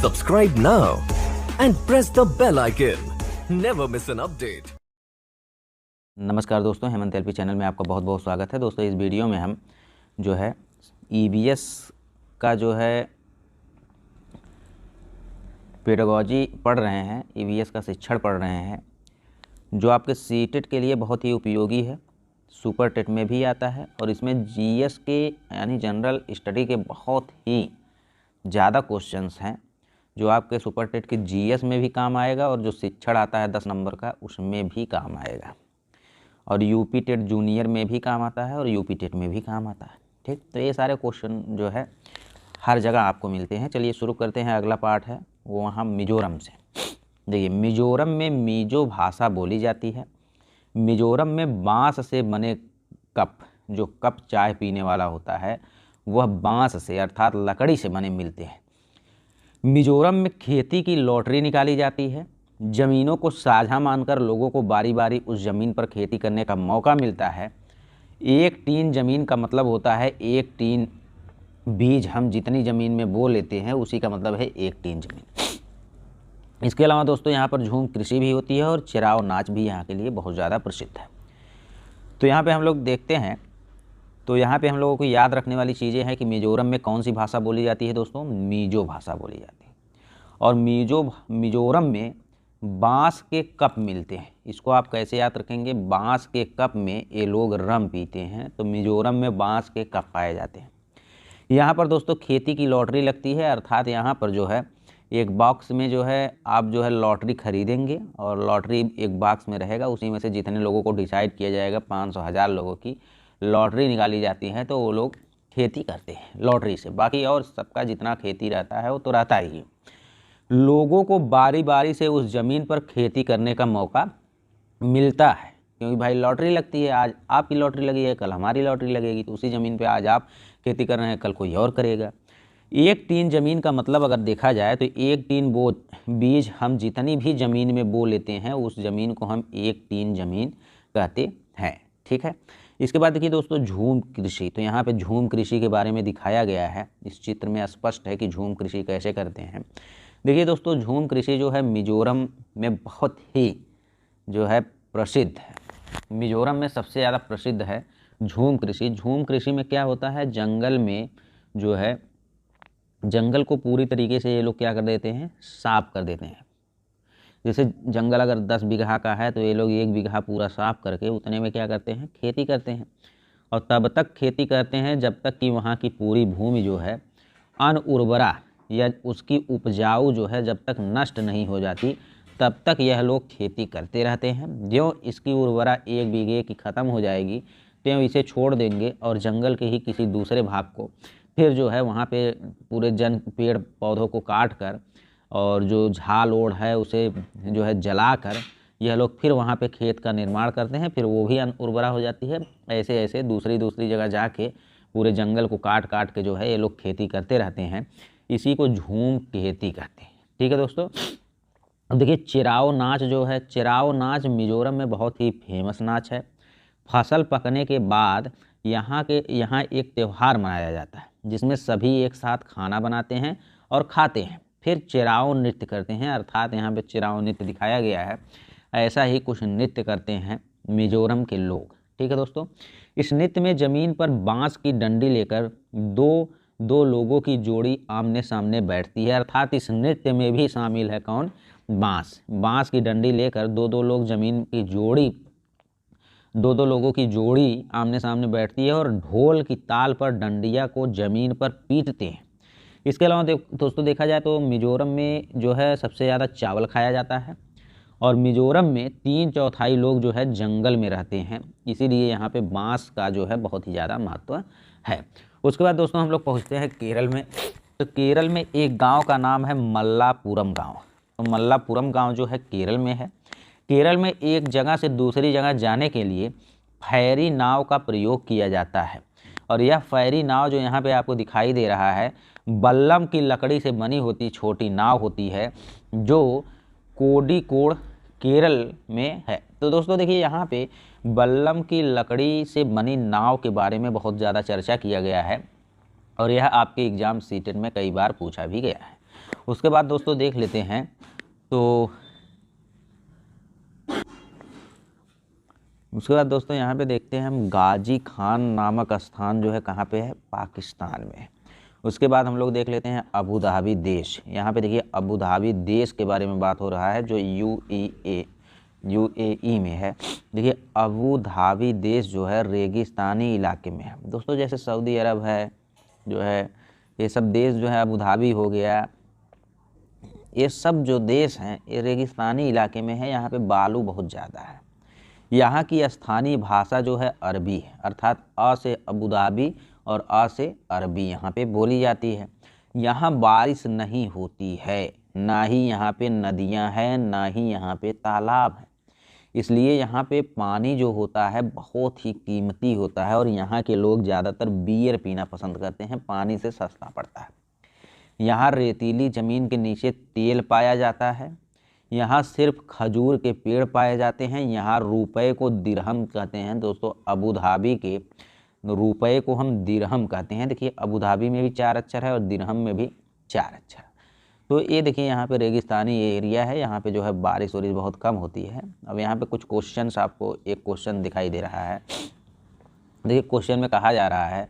Subscribe now and press the bell icon. Never miss an update. नमस्कार दोस्तों, Hemant LP channel में आपका बहुत बहुत स्वागत है। दोस्तों इस वीडियो में हम जो है ईवीएस का जो है पेडागॉजी पढ़ रहे हैं, ईवीएस का शिक्षण पढ़ रहे हैं, जो आपके सीटेट के लिए बहुत ही उपयोगी है, सुपर टेट में भी आता है और इसमें जीएस के यानी जनरल स्टडी के बहुत ही ज़्यादा क्वेश्चंस हैं जो आपके सुपर टेट के जीएस में भी काम आएगा और जो शिक्षण आता है 10 नंबर का उसमें भी काम आएगा और यूपी टेट जूनियर में भी काम आता है और यूपी टेट में भी काम आता है। ठीक, तो ये सारे क्वेश्चन जो है हर जगह आपको मिलते हैं। चलिए शुरू करते हैं। अगला पार्ट है वो वहाँ मिजोरम से। देखिए, मिजोरम में मिजो भाषा बोली जाती है। मिजोरम में बांस से बने कप, जो कप चाय पीने वाला होता है वह बांस से अर्थात लकड़ी से बने मिलते हैं। मिजोरम में खेती की लॉटरी निकाली जाती है। ज़मीनों को साझा मानकर लोगों को बारी बारी उस ज़मीन पर खेती करने का मौका मिलता है। एक टीन ज़मीन का मतलब होता है एक टीन बीज हम जितनी ज़मीन में बो लेते हैं उसी का मतलब है एक टीन ज़मीन। इसके अलावा दोस्तों यहाँ पर झूम कृषि भी होती है और चिराव नाच भी यहाँ के लिए बहुत ज़्यादा प्रसिद्ध है। तो यहाँ पे हम लोग देखते हैं, तो यहाँ पे हम लोगों को याद रखने वाली चीज़ें हैं कि मिजोरम में कौन सी भाषा बोली जाती है दोस्तों, मिजो भाषा बोली जाती है। और मिजोरम में बांस के कप मिलते हैं। इसको आप कैसे याद रखेंगे, बांस के कप में ये लोग रम पीते हैं, तो मिजोरम में बांस के कप पाए जाते हैं। यहाँ पर दोस्तों खेती की लॉटरी लगती है, अर्थात यहाँ पर जो है एक बॉक्स में जो है आप जो है लॉटरी खरीदेंगे और लॉटरी एक बॉक्स में रहेगा, उसी में से जितने लोगों को डिसाइड किया जाएगा 500 1000 लोगों की लॉटरी निकाली जाती है, तो वो लोग खेती करते हैं लॉटरी से। बाकी और सबका जितना खेती रहता है वो तो रहता ही है। लोगों को बारी बारी से उस ज़मीन पर खेती करने का मौका मिलता है, क्योंकि भाई लॉटरी लगती है, आज आपकी लॉटरी लगी है, कल हमारी लॉटरी लगेगी, तो उसी ज़मीन पे आज आप खेती कर रहे हैं, कल कोई और करेगा। एक टीन ज़मीन का मतलब अगर देखा जाए तो एक टीन बीज हम जितनी भी ज़मीन में बो लेते हैं उस ज़मीन को हम एक टीन ज़मीन कहते हैं। ठीक है। इसके बाद देखिए दोस्तों झूम कृषि। तो यहाँ पे झूम कृषि के बारे में दिखाया गया है। इस चित्र में स्पष्ट है कि झूम कृषि कैसे करते हैं। देखिए दोस्तों, झूम कृषि जो है मिजोरम में बहुत ही जो है प्रसिद्ध है। मिजोरम में सबसे ज़्यादा प्रसिद्ध है झूम कृषि। झूम कृषि में क्या होता है, जंगल में जो है जंगल को पूरी तरीके से ये लोग क्या कर देते हैं, साफ कर देते हैं। जैसे जंगल अगर 10 बीघा का है तो ये लोग 1 बीघा पूरा साफ करके उतने में क्या करते हैं, खेती करते हैं। और तब तक खेती करते हैं जब तक कि वहाँ की पूरी भूमि जो है अनउर्वरा या उसकी उपजाऊ जो है जब तक नष्ट नहीं हो जाती तब तक यह लोग खेती करते रहते हैं। जो इसकी उर्वरा 1 बीघे की ख़त्म हो जाएगी तो इसे छोड़ देंगे और जंगल के ही किसी दूसरे भाग को फिर जो है वहाँ पे पूरे पेड़ पौधों को काट कर और जो झाल ओढ़ है उसे जो है जलाकर यह लोग फिर वहाँ पे खेत का निर्माण करते हैं, फिर वो भी उर्वरा हो जाती है। ऐसे ऐसे दूसरी जगह जाके पूरे जंगल को काट काट के जो है ये लोग खेती करते रहते हैं। इसी को झूम खेती कहते हैं। ठीक है दोस्तों। अब देखिए चिराव नाच जो है, चिराव नाच मिजोरम में बहुत ही फेमस नाच है। फसल पकने के बाद यहाँ एक त्यौहार मनाया जाता है जिसमें सभी एक साथ खाना बनाते हैं और खाते हैं, फिर चिराव नृत्य करते हैं, अर्थात यहाँ पे चिराव नृत्य दिखाया गया है। ऐसा ही कुछ नृत्य करते हैं मिजोरम के लोग। ठीक है दोस्तों। इस नृत्य में ज़मीन पर बांस की डंडी लेकर दो लोगों की जोड़ी आमने सामने बैठती है, अर्थात इस नृत्य में भी शामिल है कौन, बांस की डंडी लेकर दो लोग ज़मीन की जोड़ी दो लोगों की जोड़ी आमने सामने बैठती है और ढोल की ताल पर डंडिया को ज़मीन पर पीटते हैं। इसके अलावा दोस्तों देखा जाए तो मिजोरम में जो है सबसे ज़्यादा चावल खाया जाता है और मिजोरम में 3/4 लोग जो है जंगल में रहते हैं, इसीलिए यहाँ पे बांस का जो है बहुत ही ज़्यादा महत्व है। उसके बाद दोस्तों हम लोग पहुँचते हैं केरल में। तो केरल में एक गाँव का नाम है मल्लापुरम गाँव। तो मल्लापुरम गाँव जो है केरल में है। केरल में एक जगह से दूसरी जगह जाने के लिए फेरी नाव का प्रयोग किया जाता है और यह फेरी नाव जो यहाँ पे आपको दिखाई दे रहा है बल्लम की लकड़ी से बनी होती छोटी नाव होती है जो कोडिकोड केरल में है। तो दोस्तों देखिए यहाँ पे बल्लम की लकड़ी से बनी नाव के बारे में बहुत ज़्यादा चर्चा किया गया है और यह आपके एग्ज़ाम सीटेट में कई बार पूछा भी गया है। उसके बाद दोस्तों देख लेते हैं तो उसके बाद दोस्तों यहाँ पे देखते हैं हम गाजी खान नामक स्थान जो है कहाँ पे है, पाकिस्तान में। उसके बाद हम लोग देख लेते हैं अबू धाबी देश। यहाँ पे देखिए अबू धाबी देश के बारे में बात हो रहा है जो यूएई में है। देखिए अबू धाबी देश जो है रेगिस्तानी इलाके में है दोस्तों, जैसे सऊदी अरब है जो है, ये सब देश जो है, अबू धाबी हो गया, ये सब जो देश हैं ये रेगिस्तानी इलाके में है। यहाँ पे बालू बहुत ज़्यादा है। यहाँ की स्थानीय भाषा जो है अरबी है, अर्थात अ से अबू धाबी और अ से अरबी यहाँ पे बोली जाती है। यहाँ बारिश नहीं होती है, ना ही यहाँ पे नदियाँ हैं, ना ही यहाँ पे तालाब है, इसलिए यहाँ पे पानी जो होता है बहुत ही कीमती होता है और यहाँ के लोग ज़्यादातर बियर पीना पसंद करते हैं, पानी से सस्ता पड़ता है। यहाँ रेतीली ज़मीन के नीचे तेल पाया जाता है। यहाँ सिर्फ खजूर के पेड़ पाए जाते हैं। यहाँ रुपए को दिरहम कहते हैं दोस्तों, अबू धाबी के रुपए को हम दिरहम कहते हैं। देखिए अबू धाबी में भी 4 अक्षर है और दिरहम में भी 4 अक्षर। तो ये देखिए यहाँ पे रेगिस्तानी एरिया है, यहाँ पे जो है बारिश वारिश बहुत कम होती है। अब यहाँ पे कुछ क्वेश्चंस, आपको एक क्वेश्चन दिखाई दे रहा है। देखिए क्वेश्चन में कहा जा रहा है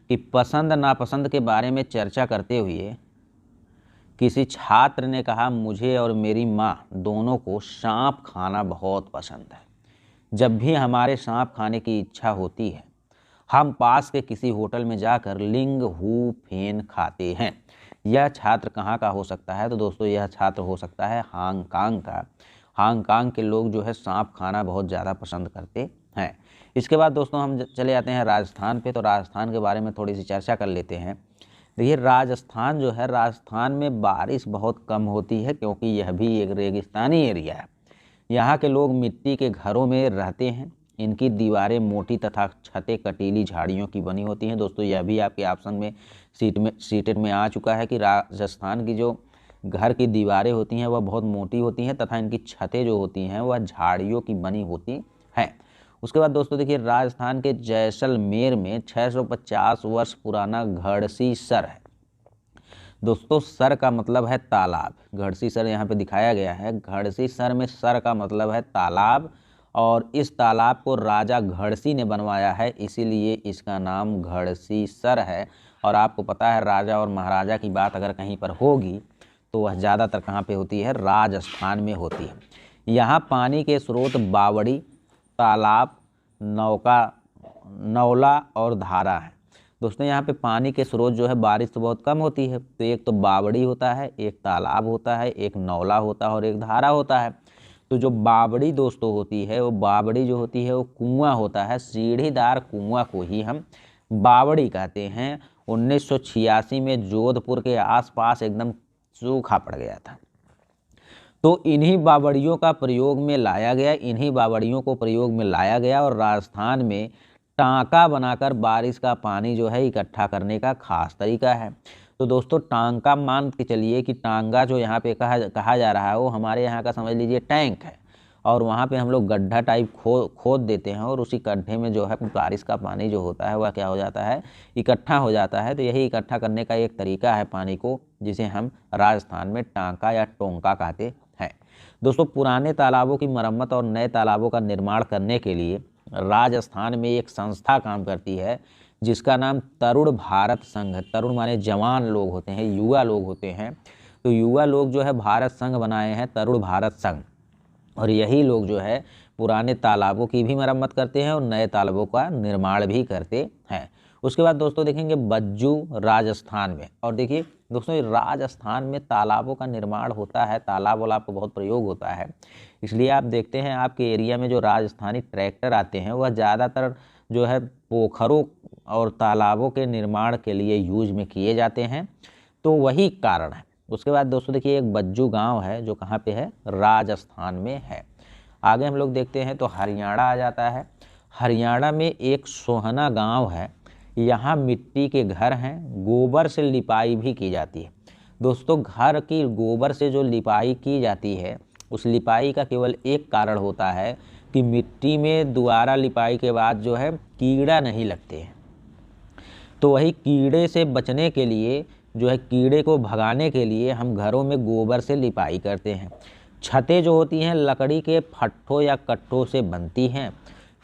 कि पसंद नापसंद के बारे में चर्चा करते हुए किसी छात्र ने कहा, मुझे और मेरी माँ दोनों को सांप खाना बहुत पसंद है। जब भी हमारे सांप खाने की इच्छा होती है हम पास के किसी होटल में जाकर लिंग हू फेन खाते हैं। यह छात्र कहाँ का हो सकता है? तो दोस्तों यह छात्र हो सकता है हांगकांग का। हांगकांग के लोग जो है सांप खाना बहुत ज़्यादा पसंद करते हैं। इसके बाद दोस्तों हम चले जाते हैं राजस्थान पे। तो राजस्थान के बारे में थोड़ी सी चर्चा कर लेते हैं। देखिए राजस्थान जो है, राजस्थान में बारिश बहुत कम होती है क्योंकि यह भी एक रेगिस्तानी एरिया है। यहाँ के लोग मिट्टी के घरों में रहते हैं। इनकी दीवारें मोटी तथा छतें कटीली झाड़ियों की बनी होती हैं। दोस्तों यह भी आपके ऑप्शन में सीटेड में आ चुका है कि राजस्थान की जो घर की दीवारें होती हैं वह बहुत मोटी होती हैं तथा इनकी छतें जो होती हैं वह झाड़ियों की बनी होती हैं। उसके बाद दोस्तों देखिए राजस्थान के जैसलमेर में 650 वर्ष पुराना घड़सी सर है। दोस्तों सर का मतलब है तालाब, घड़सी सर यहाँ पे दिखाया गया है। घड़सी सर में सर का मतलब है तालाब और इस तालाब को राजा घड़सी ने बनवाया है, इसीलिए इसका नाम घड़सी सर है। और आपको पता है राजा और महाराजा की बात अगर कहीं पर होगी तो वह ज़्यादातर कहाँ पे होती है? राजस्थान में होती है। यहाँ पानी के स्रोत बावड़ी, तालाब, नौला और धारा है। दोस्तों यहाँ पे पानी के स्रोत जो है, बारिश तो बहुत कम होती है तो एक तो बावड़ी होता है, एक तालाब होता है, एक नौला होता है और एक धारा होता है। तो जो बावड़ी दोस्तों होती है, वो बावड़ी जो होती है वो कुआं होता है, सीढ़ीदार कुआं को ही हम बावड़ी कहते हैं। 1986 में जोधपुर के आसपास एकदम सूखा पड़ गया था, तो इन्हीं बावड़ियों का प्रयोग में लाया गया, इन्हीं बावड़ियों को प्रयोग में लाया गया और राजस्थान में टांका बनाकर बारिश का पानी जो है इकट्ठा करने का खास तरीका है। तो दोस्तों टांका मान के चलिए कि टांगा जो यहाँ पे कहा जा रहा है वो हमारे यहाँ का समझ लीजिए टैंक है और वहाँ पे हम लोग गड्ढा टाइप खोद देते हैं और उसी गड्ढे में जो है बारिश का पानी जो होता है वह क्या हो जाता है? इकट्ठा हो जाता है। तो यही इकट्ठा करने का एक तरीका है पानी को, जिसे हम राजस्थान में टांका या टोंका कहते हैं। दोस्तों पुराने तालाबों की मरम्मत और नए तालाबों का निर्माण करने के लिए राजस्थान में एक संस्था काम करती है जिसका नाम तरुण भारत संघ है। तरुण माने जवान लोग होते हैं, युवा लोग होते हैं। तो युवा लोग जो है भारत संघ बनाए हैं, तरुण भारत संघ, और यही लोग जो है पुराने तालाबों की भी मरम्मत करते हैं और नए तालाबों का निर्माण भी करते हैं। उसके बाद दोस्तों देखेंगे बज्जू राजस्थान में। और देखिए दोस्तों राजस्थान में तालाबों का निर्माण होता है, तालाब वाला आपको बहुत प्रयोग होता है, इसलिए आप देखते हैं आपके एरिया में जो राजस्थानी ट्रैक्टर आते हैं वह ज़्यादातर जो है पोखरों और तालाबों के निर्माण के लिए यूज में किए जाते हैं, तो वही कारण है। उसके बाद दोस्तों देखिए एक बज्जू गांव है जो कहाँ पे है? राजस्थान में है। आगे हम लोग देखते हैं तो हरियाणा आ जाता है। हरियाणा में एक सोहना गांव है, यहाँ मिट्टी के घर हैं, गोबर से लिपाई भी की जाती है। दोस्तों घर की गोबर से जो लिपाई की जाती है उस लिपाई का केवल एक कारण होता है कि मिट्टी में दोबारा लिपाई के बाद जो है कीड़ा नहीं लगते हैं। तो वही कीड़े से बचने के लिए जो है कीड़े को भगाने के लिए हम घरों में गोबर से लिपाई करते हैं। छतें जो होती हैं लकड़ी के फट्ठों या कट्टों से बनती हैं।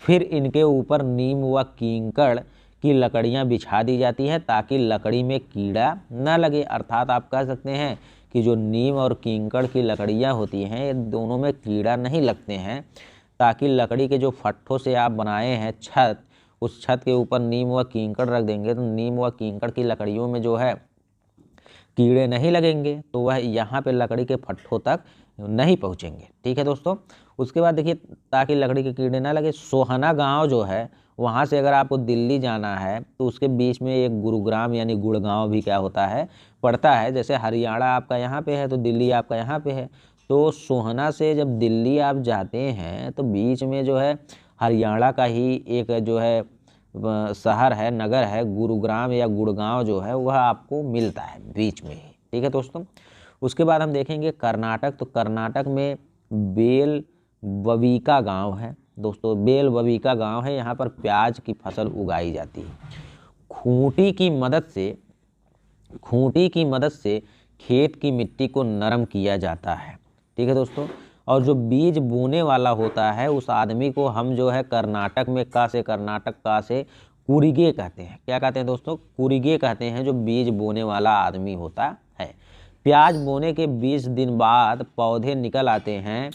फिर इनके ऊपर नीम व कींकड़ की लकड़ियां बिछा दी जाती हैं ताकि लकड़ी में कीड़ा न लगे। अर्थात आप कह सकते हैं कि जो नीम और कींकड़ की लकड़ियां होती हैं, ये दोनों में कीड़ा नहीं लगते हैं, ताकि लकड़ी के जो फट्ठों से आप बनाए हैं छत, उस छत के ऊपर नीम व कींकड़ रख देंगे तो नीम व कींकड़ की लकड़ियों में जो है कीड़े नहीं लगेंगे, तो वह यहाँ पे लकड़ी के फट्ठों तक नहीं पहुँचेंगे। ठीक है दोस्तों। उसके बाद देखिए, ताकि लकड़ी के कीड़े ना लगे, सोहना गांव जो है वहाँ से अगर आपको दिल्ली जाना है तो उसके बीच में एक गुरुग्राम यानी गुड़गांव भी क्या होता है, पड़ता है। जैसे हरियाणा आपका यहाँ पे है तो दिल्ली आपका यहाँ पे है, तो सोहना से जब दिल्ली आप जाते हैं तो बीच में जो है हरियाणा का ही एक जो है शहर है, नगर है, गुरुग्राम या गुड़गांव जो है वह आपको मिलता है बीच में ही। ठीक है दोस्तों। उसके बाद हम देखेंगे कर्नाटक। तो कर्नाटक में बेल बविका गांव है दोस्तों, बेल बविका गांव है। यहाँ पर प्याज की फसल उगाई जाती है। खूंटी की मदद से खेत की मिट्टी को नरम किया जाता है। ठीक है दोस्तों। और जो बीज बोने वाला होता है उस आदमी को हम जो है कर्नाटक से कुरिगे कहते हैं। क्या कहते हैं दोस्तों? कुरिगे कहते हैं, जो बीज बोने वाला आदमी होता है। प्याज बोने के 20 दिन बाद पौधे निकल आते हैं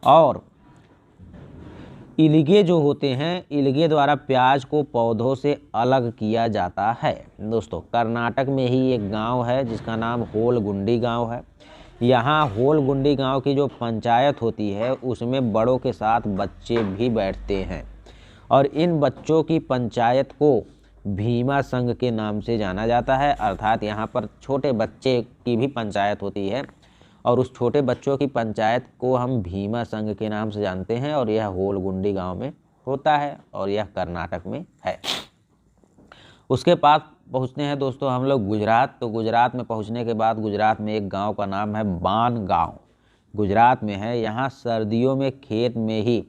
और इल्गे जो होते हैं, इल्गे द्वारा प्याज को पौधों से अलग किया जाता है। दोस्तों कर्नाटक में ही एक गांव है जिसका नाम होलगुंडी गांव है। यहाँ होलगुंडी गांव की जो पंचायत होती है उसमें बड़ों के साथ बच्चे भी बैठते हैं और इन बच्चों की पंचायत को भीमा संघ के नाम से जाना जाता है। अर्थात यहाँ पर छोटे बच्चे की भी पंचायत होती है और उस छोटे बच्चों की पंचायत को हम भीमा संघ के नाम से जानते हैं और यह होलगुंडी गांव में होता है और यह कर्नाटक में है। उसके पास पहुँचते हैं दोस्तों हम लोग गुजरात। तो गुजरात में पहुँचने के बाद गुजरात में एक गांव का नाम है बान गांव, गुजरात में है। यहाँ सर्दियों में खेत में ही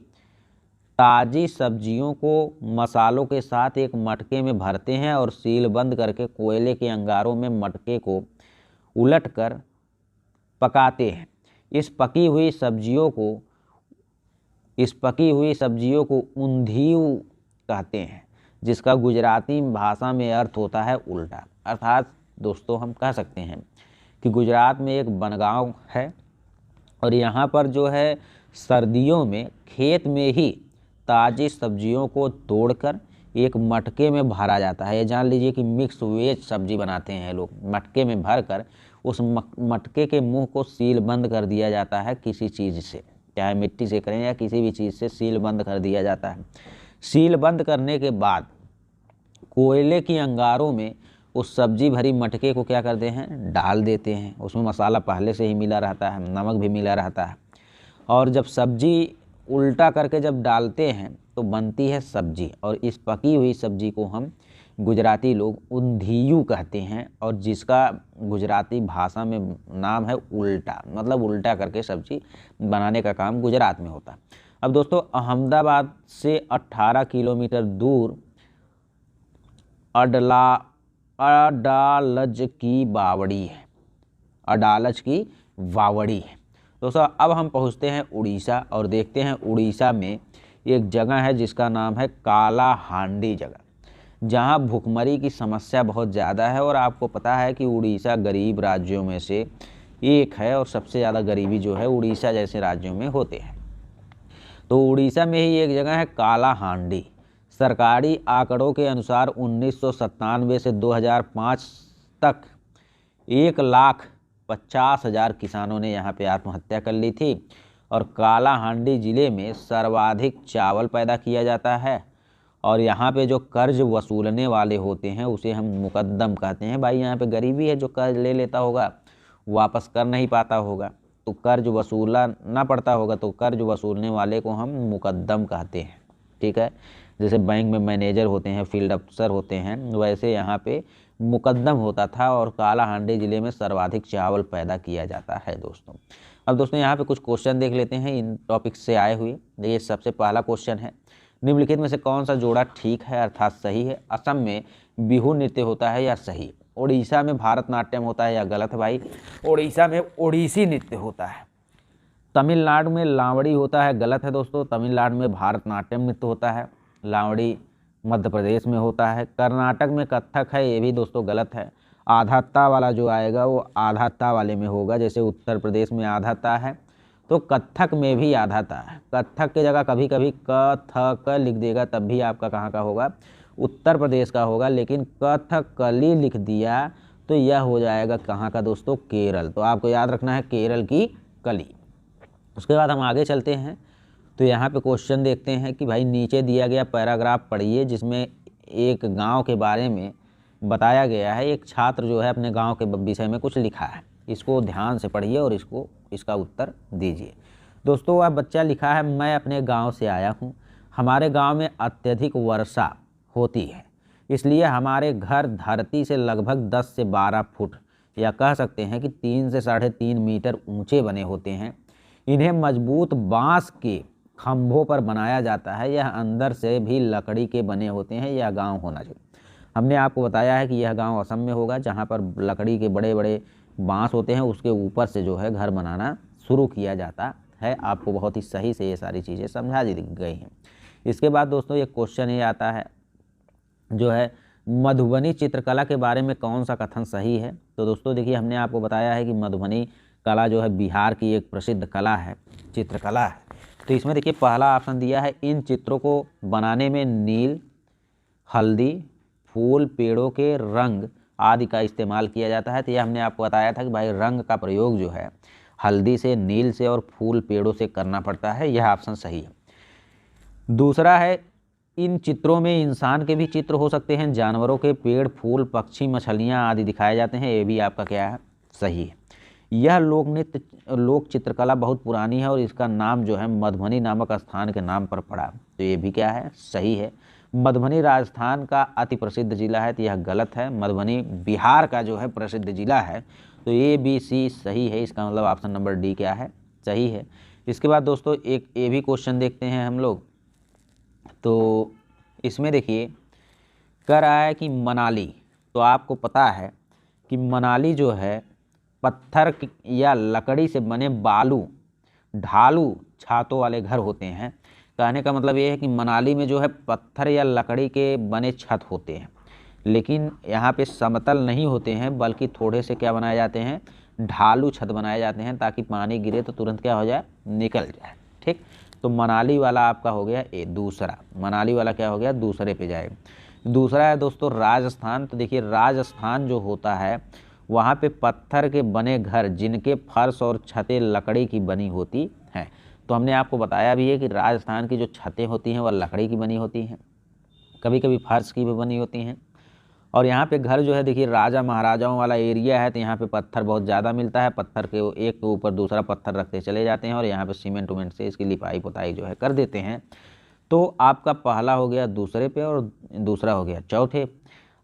ताज़ी सब्जियों को मसालों के साथ एक मटके में भरते हैं और सील बंद करके कोयले के अंगारों में मटके को उलटकर पकाते हैं। इस पकी हुई सब्जियों को ऊंधियू कहते हैं, जिसका गुजराती भाषा में अर्थ होता है उल्टा। अर्थात दोस्तों हम कह सकते हैं कि गुजरात में एक बनगांव है और यहाँ पर जो है सर्दियों में खेत में ही ताज़ी सब्जियों को तोड़कर एक मटके में भरा जाता है। ये जान लीजिए कि मिक्स वेज सब्जी बनाते हैं लोग। मटके में भरकर उस मटके के मुंह को सील बंद कर दिया जाता है किसी चीज़ से, चाहे मिट्टी से करें या किसी भी चीज़ से सील बंद कर दिया जाता है। सील बंद करने के बाद कोयले की अंगारों में उस सब्जी भरी मटके को क्या करते हैं, डाल देते हैं। उसमें मसाला पहले से ही मिला रहता है, नमक भी मिला रहता है और जब सब्जी उल्टा करके जब डालते हैं तो बनती है सब्जी। और इस पकी हुई सब्जी को हम गुजराती लोग ऊंधियू कहते हैं और जिसका गुजराती भाषा में नाम है उल्टा, मतलब उल्टा करके सब्जी बनाने का काम गुजरात में होता है। अब दोस्तों अहमदाबाद से 18 किलोमीटर दूर अडालज की वावड़ी है। दोस्तों अब हम पहुंचते हैं उड़ीसा और देखते हैं उड़ीसा में एक जगह है जिसका नाम है काला हांडी जगह, जहां भुखमरी की समस्या बहुत ज़्यादा है। और आपको पता है कि उड़ीसा गरीब राज्यों में से एक है और सबसे ज़्यादा गरीबी जो है उड़ीसा जैसे राज्यों में होते हैं। तो उड़ीसा में ही एक जगह है काला हांडी। सरकारी आंकड़ों के अनुसार 1997 से 2005 तक 1,50,000 किसानों ने यहाँ पे आत्महत्या कर ली थी। और काला हांडी ज़िले में सर्वाधिक चावल पैदा किया जाता है और यहाँ पे जो कर्ज वसूलने वाले होते हैं उसे हम मुकद्दम कहते हैं। भाई यहाँ पे गरीबी है, जो कर्ज ले लेता होगा वापस कर नहीं पाता होगा तो कर्ज वसूलना पड़ता होगा, तो कर्ज वसूलने वाले को हम मुकद्दम कहते हैं। ठीक है, जैसे बैंक में मैनेजर होते हैं, फील्ड अफसर होते हैं, वैसे यहाँ पे मुकद्दम होता था। और काला हांडी ज़िले में सर्वाधिक चावल पैदा किया जाता है दोस्तों। अब दोस्तों यहाँ पे कुछ क्वेश्चन देख लेते हैं इन टॉपिक से आए हुए। देखिए सबसे पहला क्वेश्चन है, निम्नलिखित में से कौन सा जोड़ा ठीक है अर्थात सही है? असम में बिहू नृत्य होता है या सही? उड़ीसा में भारतनाट्यम होता है, या गलत है भाई, उड़ीसा में ओडिसी नृत्य होता है। तमिलनाडु में लावड़ी होता है, गलत है दोस्तों, तमिलनाडु में भारतनाट्यम नृत्य होता है। लावड़ी मध्य प्रदेश में होता है। कर्नाटक में कथक है, ये भी दोस्तों गलत है। आधा ता वाला जो आएगा वो आधा ता वाले में होगा, जैसे उत्तर प्रदेश में आधा ता है तो कथक में भी आधा ता है। कथक की जगह कभी कभी क लिख देगा तब भी आपका कहाँ का होगा, उत्तर प्रदेश का होगा, लेकिन कथकली लिख दिया तो यह हो जाएगा कहाँ का दोस्तों, केरल। तो आपको याद रखना है केरल की कली। उसके बाद हम आगे चलते हैं तो यहाँ पे क्वेश्चन देखते हैं कि भाई नीचे दिया गया पैराग्राफ पढ़िए जिसमें एक गांव के बारे में बताया गया है। एक छात्र जो है अपने गांव के विषय में कुछ लिखा है, इसको ध्यान से पढ़िए और इसका उत्तर दीजिए। दोस्तों वह बच्चा लिखा है, मैं अपने गांव से आया हूं। हमारे गांव में अत्यधिक वर्षा होती है, इसलिए हमारे घर धरती से लगभग 10 से 12 फुट या कह सकते हैं कि 3 से 3.5 मीटर ऊंचे बने होते हैं। इन्हें मजबूत बांस के खंभों पर बनाया जाता है। यह अंदर से भी लकड़ी के बने होते हैं। यह गांव होना चाहिए। हमने आपको बताया है कि यह गांव असम में होगा, जहां पर लकड़ी के बड़े बड़े बांस होते हैं, उसके ऊपर से जो है घर बनाना शुरू किया जाता है। आपको बहुत ही सही से ये सारी चीज़ें समझा दी गई हैं। इसके बाद दोस्तों एक क्वेश्चन ये आता है जो है मधुबनी चित्रकला के बारे में कौन सा कथन सही है। तो दोस्तों देखिए, हमने आपको बताया है कि मधुबनी कला जो है बिहार की एक प्रसिद्ध कला है, चित्रकला है। तो इसमें देखिए पहला ऑप्शन दिया है, इन चित्रों को बनाने में नील, हल्दी, फूल, पेड़ों के रंग आदि का इस्तेमाल किया जाता है। तो यह हमने आपको बताया था कि भाई रंग का प्रयोग जो है हल्दी से, नील से और फूल पेड़ों से करना पड़ता है। यह ऑप्शन सही है। दूसरा है, इन चित्रों में इंसान के भी चित्र हो सकते हैं, जानवरों के, पेड़, फूल, पक्षी, मछलियाँ आदि दिखाए जाते हैं। ये भी आपका क्या है, सही है। यह लोक चित्रकला बहुत पुरानी है और इसका नाम जो है मधुबनी नामक स्थान के नाम पर पड़ा। तो ये भी क्या है, सही है। मधुबनी राजस्थान का अति प्रसिद्ध जिला है, तो यह गलत है। मधुबनी बिहार का जो है प्रसिद्ध जिला है। तो ए बी सी सही है, इसका मतलब ऑप्शन नंबर डी क्या है, सही है। इसके बाद दोस्तों एक ये भी क्वेश्चन देखते हैं हम लोग। तो इसमें देखिए कह रहा है कि मनाली, तो आपको पता है कि मनाली जो है पत्थर या लकड़ी से बने बालू ढालू छातों वाले घर होते हैं। कहने का मतलब ये है कि मनाली में जो है पत्थर या लकड़ी के बने छत होते हैं, लेकिन यहाँ पे समतल नहीं होते हैं, बल्कि थोड़े से क्या बनाए जाते हैं, ढालू छत बनाए जाते हैं, ताकि पानी गिरे तो तुरंत क्या हो जाए, निकल जाए। ठीक, तो मनाली वाला आपका हो गया ए, दूसरा। मनाली वाला क्या हो गया, दूसरे पे जाएगा। दूसरा है दोस्तों राजस्थान। तो देखिए राजस्थान जो होता है वहाँ पे पत्थर के बने घर जिनके फर्श और छतें लकड़ी की बनी होती हैं। तो हमने आपको बताया भी है कि राजस्थान की जो छतें होती हैं वह लकड़ी की बनी होती हैं, कभी कभी फर्श की भी बनी होती हैं। और यहाँ पे घर जो है देखिए राजा महाराजाओं वाला एरिया है, तो यहाँ पे पत्थर बहुत ज़्यादा मिलता है। पत्थर के एक के ऊपर दूसरा पत्थर रखते चले जाते हैं और यहाँ पे सीमेंट उमेंट से इसकी लिपाई पुताई जो है कर देते हैं। तो आपका पहला हो गया दूसरे पे और दूसरा हो गया चौथे।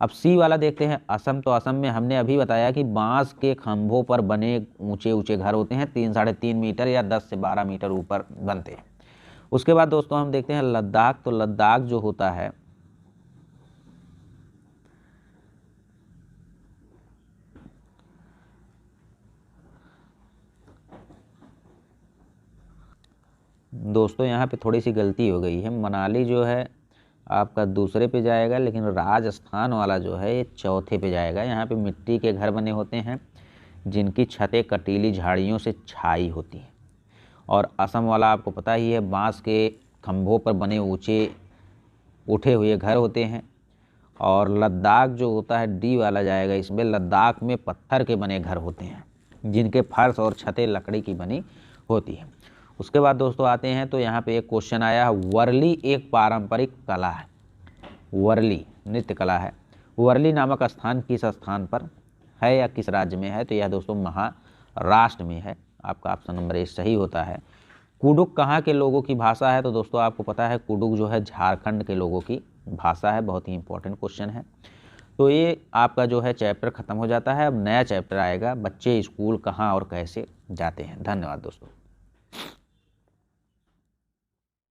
अब सी वाला देखते हैं, असम। तो असम में हमने अभी बताया कि बांस के खंभों पर बने ऊंचे ऊंचे घर होते हैं, 3 साढ़े 3 मीटर या 10 से 12 मीटर ऊपर बनते हैं। उसके बाद दोस्तों हम देखते हैं लद्दाख। तो लद्दाख जो होता है दोस्तों, यहाँ पे थोड़ी सी गलती हो गई है। मनाली जो है आपका दूसरे पे जाएगा, लेकिन राजस्थान वाला जो है ये चौथे पे जाएगा। यहाँ पे मिट्टी के घर बने होते हैं जिनकी छतें कटीली झाड़ियों से छाई होती हैं। और असम वाला आपको पता ही है, बांस के खंभों पर बने ऊंचे उठे हुए घर होते हैं। और लद्दाख जो होता है डी वाला जाएगा इसमें। लद्दाख में पत्थर के बने घर होते हैं जिनके फर्श और छतें लकड़ी की बनी होती हैं। उसके बाद दोस्तों आते हैं तो यहाँ पे एक क्वेश्चन आया है, वर्ली एक पारंपरिक कला है। वर्ली नृत्य कला है। वर्ली नामक स्थान किस स्थान पर है या किस राज्य में है। तो यह दोस्तों महाराष्ट्र में है। आपका ऑप्शन नंबर ए सही होता है। कुडुक कहाँ के लोगों की भाषा है। तो दोस्तों आपको पता है कुडुक जो है झारखंड के लोगों की भाषा है। बहुत ही इंपॉर्टेंट क्वेश्चन है। तो ये आपका जो है चैप्टर खत्म हो जाता है। अब नया चैप्टर आएगा, बच्चे स्कूल कहाँ और कैसे जाते हैं। धन्यवाद दोस्तों।